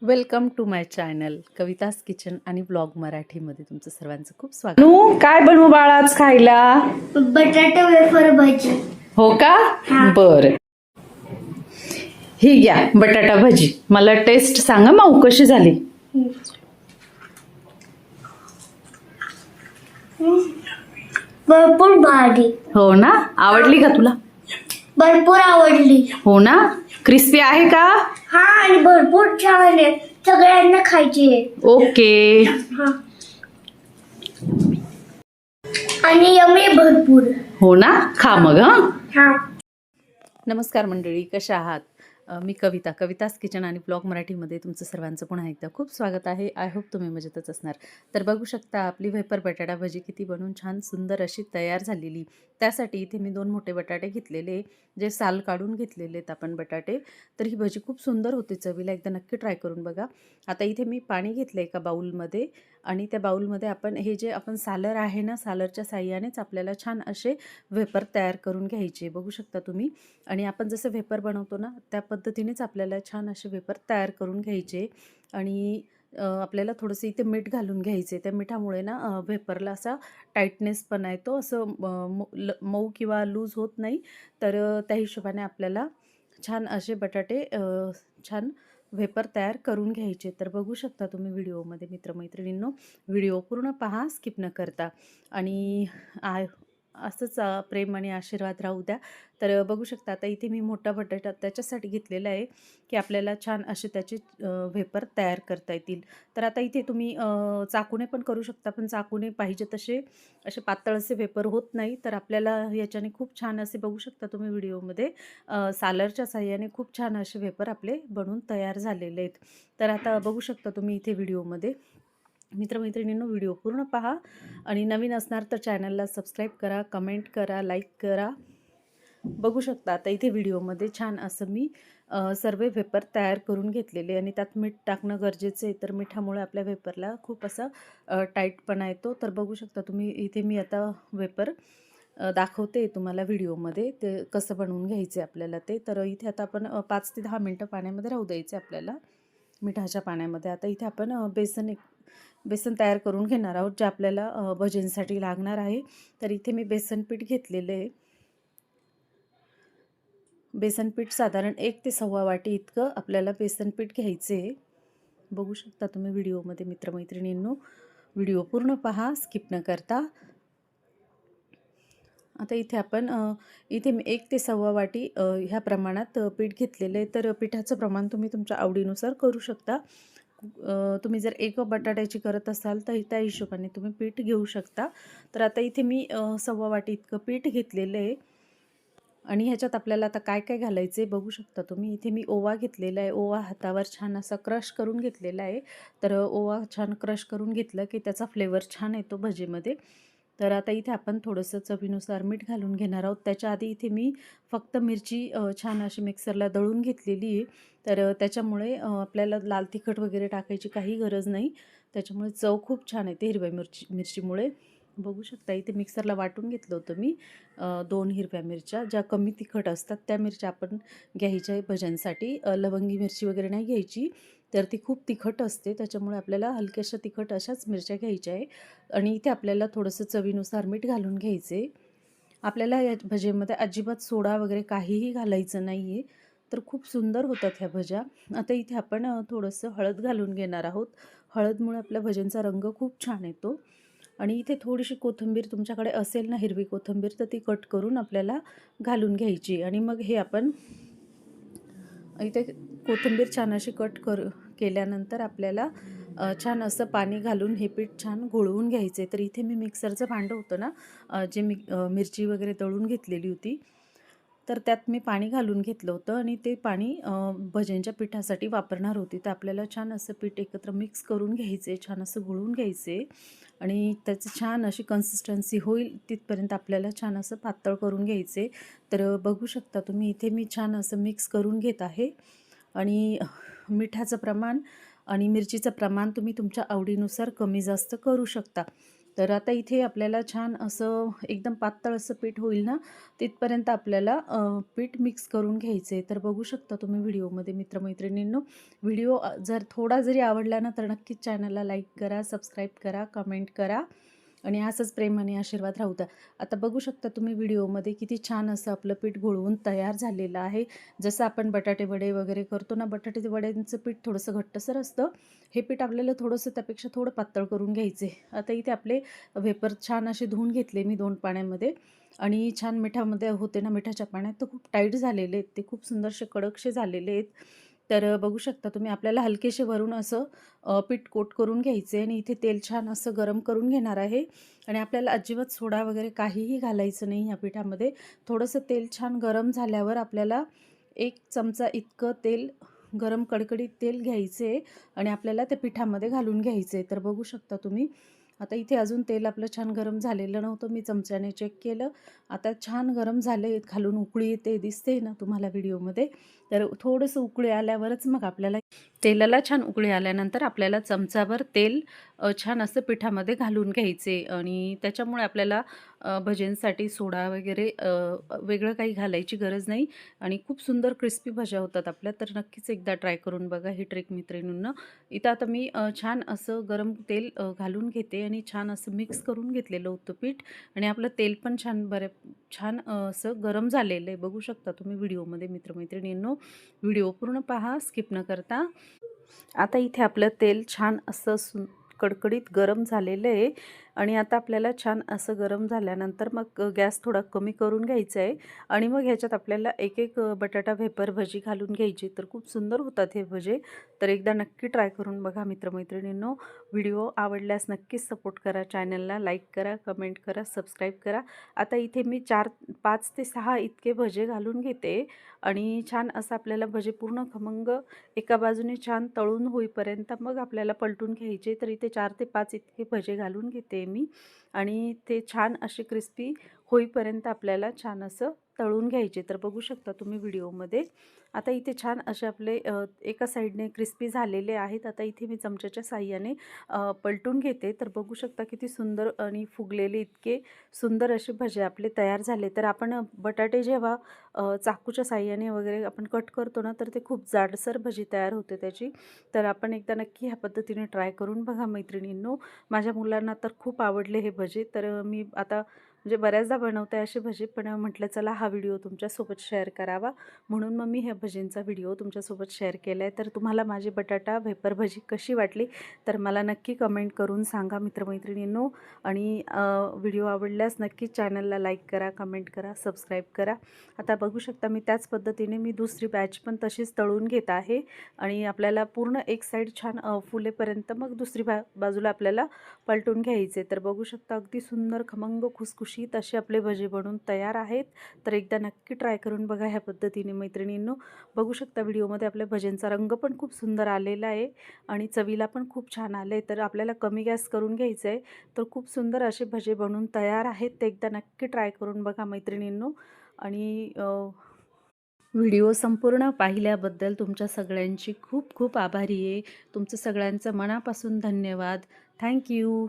Welcome to my channel Kavita's kitchen आणि blog मराठीमध्ये तुमचं सर्वांचं खूप स्वागत. नू काय बनवू बाळा आज खायला? बटाटा वेफर भाजी. हो का? बर, ही घ्या बटाटा भाजी. मला टेस्ट सांगा माऊ कशी झाली. भरपूर भारी. हो ना, आवडली का तुला? भरपूर आवडली. हो ना, क्रिस्पी आहे का? हा, आणि भरपूर छान आहे. सगळ्यांना खायची आहे. ओके. हा, आणि यम्मी भरपूर. हो ना, खा मग. हा, नमस्कार मंडळी, कशा आहात? मी कवितास किचन आणि ब्लॉग मराठीमध्ये तुमचं सर्वांचं पुन्हा एकदा खूप स्वागत आहे. आय होप तुम्ही मजेतच असणार. तर बघू शकता आपली वेफर बटाटा भाजी किती बनवून छान सुंदर अशी तयार झालेली. त्यासाठी इथे मी 2 मोठे बटाटे घेतलेले, जे साल काढून घेतलेले आहेत आपण बटाटे. तर ही भाजी खूप सुंदर होते चवीला, एकदा नक्की ट्राय करून बघा. आता इथे मी पाणी घेतलं एका बाउलमध्ये आणि त्या बाउलमध्ये आपण हे जे आपण सालर आहे ना, सालरच्या साह्यानेच आपल्याला छान असे वेफर तयार करून घ्यायचे. बघू शकता तुम्ही. आणि आपण जसं वेफर बनवतो ना, त्या पद्धतीनेच आपल्याला छान असे वेफर तयार करून घ्यायचे. आणि आपल्याला थोडंसं इथे मीठ घालून घ्यायचे. त्या मिठामुळे ना वेफरला असा टाईटनेस पण येतो, असं मऊ किंवा लूज होत नाही. तर त्या हिशोबाने आपल्याला छान असे बटाटे छान वेफर तयार करून घ्यायचे. तर बघू शकता तुम्ही व्हिडिओमध्ये मित्रमैत्रिणींनो, व्हिडिओ पूर्ण पहा, स्किप न करता. आणि असंच प्रेम आणि आशीर्वाद राहू द्या. तर बघू शकता आता इथे मी मोठा बटाटा त्याच्यासाठी घेतलेला आहे की आपल्याला छान असे त्याचे वेफर तयार करता येतील. तर आता इथे तुम्ही चाकूने पण करू शकता, पण चाकूने पाहिजे तसे असे पातळ असे वेफर होत नाही. तर आपल्याला याच्याने खूप छान असे बघू शकता तुम्ही व्हिडिओमध्ये सालरच्या साह्याने खूप छान असे वेफर आपले बनून तयार झालेले आहेत. तर आता बघू शकता तुम्ही इथे व्हिडिओमध्ये. मित्रमैत्रिणींनो, व्हिडिओ पूर्ण पहा आणि नवीन असणार तर चॅनलला सबस्क्राईब करा, कमेंट करा, लाईक करा. बघू शकता आता इथे व्हिडिओमध्ये छान असं मी सर्व वेफर तयार करून घेतलेले आणि त्यात मीठ टाकणं गरजेचं आहे. तर मिठामुळे आपल्या वेफरला खूप असा टाईटपणा येतो. तर बघू शकता तुम्ही इथे मी आता वेफर दाखवते तुम्हाला व्हिडिओमध्ये, ते कसं बनवून घ्यायचे आपल्याला ते. तर इथे आता आपण 5 ते 10 मिनटं पाण्यामध्ये राहू द्यायचे आपल्याला, मिठाच्या पाण्यामध्ये. आता इथे आपण बेसन तयार करून घेणार आहोत, जे आपल्याला भजींसाठी लागणार आहे. तर इथे मी बेसन पीठ घेतलेलं आहे. बेसन पीठ साधारण 1 ते 1.25 वाटी इतकं आपल्याला बेसन पीठ घ्यायचं आहे. बघू शकता तुम्ही व्हिडिओमध्ये मित्रमैत्रिणींनो, व्हिडिओ पूर्ण पहा, स्किप न करता. आता इथे आपण इथे मी 1 ते 1.25 वाटी ह्या प्रमाणात पीठ घेतलेलं आहे. तर पिठाचं प्रमाण तुम्ही तुमच्या आवडीनुसार करू शकता. तुम्ही जर एक बटाट्याची करत असाल तर त्या हिशोबाने तुम्ही पीठ घेऊ शकता. तर आता इथे मी 1.25 वाटी इतकं पीठ घेतलेलं आहे. आणि ह्याच्यात आपल्याला आता काय काय घालायचं आहे बघू शकता तुम्ही. इथे मी ओवा घेतलेला आहे. ओवा हातावर छान असा क्रश करून घेतलेला आहे. तर ओवा छान क्रश करून घेतलं की त्याचा फ्लेवर छान येतो भजीमध्ये. तर आता इथे आपण थोडंसं चवीनुसार मीठ घालून घेणार आहोत. त्याच्या आधी इथे मी फक्त मिरची छान अशी मिक्सरला दळून घेतलेली आहे. तर त्याच्यामुळे आपल्याला लाल तिखट वगैरे टाकायची काही गरज नाही. त्याच्यामुळे चव खूप छान येते हिरव्या मिरचीमुळे. बघू शकता इथे मिक्सरला वाटून घेतलं होतं मी 2 हिरव्या मिरच्या, ज्या कमी तिखट असतात त्या मिरच्या आपण घ्यायच्या आहे भज्यांसाठी. लवंगी मिरची वगैरे नाही घ्यायची, तर ती खूप तिखट असते. त्याच्यामुळे आपल्याला हलक्याशा तिखट अशाच मिरच्या घ्यायच्या आहे. आणि इथे आपल्याला थोडंसं चवीनुसार मीठ घालून घ्यायचे. आपल्याला या भजीमध्ये अजिबात सोडा वगैरे काहीही घालायचं नाही आहे. तर खूप सुंदर होतात ह्या भज्या. आता इथे आपण थोडंसं हळद घालून घेणार आहोत. हळदमुळे आपल्या भज्यांचा रंग खूप छान येतो. आणि इथे थोडीशी कोथिंबीर तुमच्याकडे असेल ना, हिरवी कोथिंबीर, तर ती कट करून आपल्याला घालून घ्यायची. आणि मग हे आपण इथे कोथिंबीर छान अशी केल्यानंतर आपल्याला छान असं पाणी घालून हे पीठ छान घोळवून घ्यायचे. तर इथे मी मिक्सरचं भांडं होतं ना, जे मिरची वगैरे तळून घेतलेली होती, तर त्यात मी पाणी घालून घेतलं होतं आणि ते पाणी भज्यांच्या पिठासाठी वापरणार होती. तर आपल्याला छान असं पीठ एकत्र मिक्स करून घ्यायचे, छान असं घोळून घ्यायचे. आणि त्याची छान अशी कन्सिस्टन्सी होईल तिथपर्यंत आपल्याला छान असं पातळ करून घ्यायचे. तर बघू शकता तुम्ही इथे मी छान असं मिक्स करून घेत आहे. आणि मिठाचं प्रमाण आणि मिरचीचं प्रमाण तुम्ही तुमच्या आवडीनुसार कमी जास्त करू शकता. तर आता इथे आपल्याला छान असं एकदम पातळ असं पीठ होईल ना, तिथपर्यंत आपल्याला पीठ मिक्स करून घ्यायचं आहे. तर बघू शकता तुम्ही व्हिडिओमध्ये मित्रमैत्रिणींनो. व्हिडिओ जर थोडा जरी आवडला ना, तर नक्कीच चॅनलला लाईक करा, सबस्क्राईब करा, कमेंट करा आणि असंच प्रेमाने आशीर्वाद राहू द्या. आता बघू शकता तुम्ही व्हिडिओमध्ये किती छान असं आपलं पीठ घोळवून तयार झालेलं आहे. जसं आपण बटाटे वडे वगैरे करतो ना, बटाटे वड्यांचं पीठ थोडंसं घट्टसर असतं. हे पीठ आपल्याला थोडंसं त्यापेक्षा थोडं पातळ करून घ्यायचे. आता इथे आपले वेफर छान असे धुवून घेतले मी 2 पाण्यामध्ये आणि छान मिठामध्ये होते ना, मिठाच्या पाण्यात तर खूप टाईट झालेले आहेत. ते खूप सुंदरसे कडकसे झालेले आहेत. तर बघू शकता तुम्ही आपल्याला हलकेसे वरून असं पीठ कोट करून घ्यायचे आणि इथे तेल छान असं गरम करून घेणार आहे आणि आपल्याला अजिबात सोडा वगैरे काहीही घालायचं नाही ह्या पिठामध्ये. थोडंसं तेल छान गरम झाल्यावर आपल्याला 1 चमचा इतकं तेल गरम कडकडीत तेल घ्यायचे आणि आपल्याला त्या पिठामध्ये घालून घ्यायचे. तर बघू शकता तुम्ही आता इथे अजून तेल आपलं छान गरम झालेलं नव्हतं. मी चमच्याने चेक केलं. आता छान गरम झाले. खालून उकळी येते दिसते ना तुम्हाला व्हिडिओमध्ये. तर थोडंसं उकळी आल्यावरच मग आपल्याला तेलाला छान उकळी आल्यानंतर आपल्याला चमचाभर तेल छान असं पिठामध्ये घालून घ्यायचे आणि त्याच्यामुळे आपल्याला भज्यांसाठी सोडा वगैरे वेगळं काही घालायची गरज नाही आणि खूप सुंदर क्रिस्पी भज्या होतात आपल्या. तर नक्कीच एकदा ट्राय करून बघा ही ट्रिक मैत्रिणींनो. इथं आता मी छान असं गरम तेल घालून घेते आणि छान असं मिक्स करून घेतलेलं होतं पीठ आणि आपलं तेल पण छान असं गरम झालेलं आहे. बघू शकता तुम्ही व्हिडिओमध्ये मित्रमैत्रिणींनो. व्हिडिओ पूर्ण पहा, स्किप न करता. आता इथे आपलं तेल छान असं कडकडीत गरम झालेलं आहे आणि आता आपल्याला छान असं गरम झाल्यानंतर मग गॅस थोडा कमी करून घ्यायचा आहे आणि मग ह्याच्यात आपल्याला एक बटाटा वेफर भजी घालून घ्यायची. तर खूप सुंदर होतात हे भजे. तर एकदा नक्की ट्राय करून बघा मित्रमैत्रिणींनो. व्हिडिओ आवडल्यास नक्कीच सपोर्ट करा, चॅनलला लाईक करा, कमेंट करा, सबस्क्राईब करा. आता इथे मी 5 ते 6 इतके भजे घालून घेते आणि छान असं आपल्याला भजे पूर्ण खमंग एका बाजूने छान तळून होईपर्यंत मग आपल्याला पलटून घ्यायचे. तर इथे 4 ते 5 इतके भजे घालून घेते मी आणि ते छान असे क्रिस्पी होईपर्यंत आपल्याला छान असं तळून घ्यायचे. तर बघू शकता तुम्ही व्हिडिओमध्ये. आता इथे छान असे आपले एका साईडने क्रिस्पी झालेले आहेत. आता इथे मी चमच्याच्या साहाय्याने पलटून घेते. तर बघू शकता किती सुंदर आणि फुगलेले इतके सुंदर असे भजे आपले तयार झाले. तर आपण बटाटे जेव्हा चाकूच्या साहाय्याने वगैरे आपण कट करतो ना, तर ते खूप जाडसर भजी तयार होते त्याची. तर आपण एकदा नक्की ह्या पद्धतीने ट्राय करून बघा मैत्रिणींनो. माझ्या मुलांना तर खूप आवडले हे भजे. तर मी आता म्हणजे बऱ्याचदा बनवते असे भजे, पण म्हटलं चला हा व्हिडिओ तुमच्यासोबत शेअर करावा म्हणून मग मी ह्या भजींचा व्हिडिओ तुमच्यासोबत शेअर केला आहे. तर तुम्हाला माझी बटाटा वेफर भजी कशी वाटली तर मला नक्की कमेंट करून सांगा मित्रमैत्रिणींनो आणि व्हिडिओ आवडल्यास नक्कीच चॅनलला लाईक करा, कमेंट करा, सबस्क्राईब करा. आता बघू शकता मी त्याच पद्धतीने मी दुसरी बॅच पण तशीच तळून घेत आहे आणि आपल्याला पूर्ण एक साईड छान फुलेपर्यंत मग दुसरी बाजूला आपल्याला पलटून घ्यायचे. तर बघू शकता अगदी सुंदर खमंग खुसखुशीत असे आपले भजे बनून तयार आहेत. तर एकदा नक्की ट्राय करून बघा ह्या पद्धतीने मैत्रिणींनो. बघू शकता व्हिडिओमध्ये आपल्या भज्यांचा रंग पण खूप सुंदर आलेला आहे आणि चवीला पण खूप छान आलं आहे. तर आपल्याला कमी गॅस करून घ्यायचं आहे. तर खूप सुंदर असे भजे बनून तयार आहेत. ते एकदा नक्की ट्राय करून बघा मैत्रिणींनो आणि व्हिडिओ संपूर्ण पाहिल्याबद्दल तुमच्या सगळ्यांची खूप खूप आभारी आहे. तुमचं सगळ्यांचं मनापासून धन्यवाद. Thank you.